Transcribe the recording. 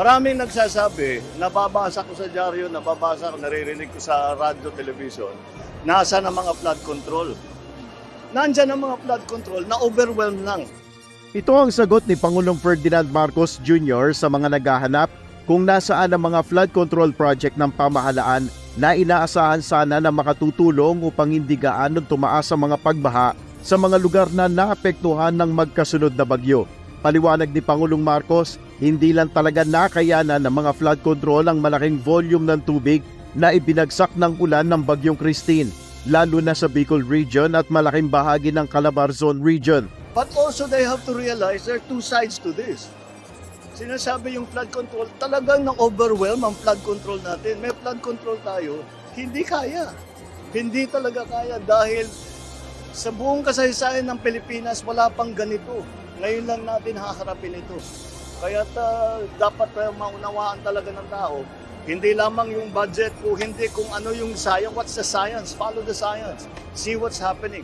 Maraming nagsasabi, nababasa ko sa dyaryo, nababasa ko, naririnig ko sa radyo, television, nasa ng mga flood control. Nandyan ang mga flood control na overwhelmed lang. Ito ang sagot ni Pangulong Ferdinand Marcos Jr. sa mga naghahanap kung nasaan ang mga flood control project ng pamahalaan na inaasahan sana na makatutulong upang hindi gaanong tumaas ang mga pagbaha sa mga lugar na naapektuhan ng magkasunod na bagyo. Paliwanag ni Pangulong Marcos, hindi lang talaga nakayanan ng mga flood control ang malaking volume ng tubig na ibinagsak ng ulan ng Bagyong Christine, lalo na sa Bicol Region at malaking bahagi ng Calabarzon Region. But also they have to realize there are two sides to this. Sinasabi yung flood control, talagang na-overwhelm ang flood control natin. May flood control tayo, hindi kaya. Hindi talaga kaya dahil sa buong kasaysayan ng Pilipinas, wala pang ganito. Ngayon lang natin haharapin ito. Kaya dapat maunawaan talaga ng tao, hindi lamang yung budget o hindi kung ano yung science, what's the science, follow the science, see what's happening.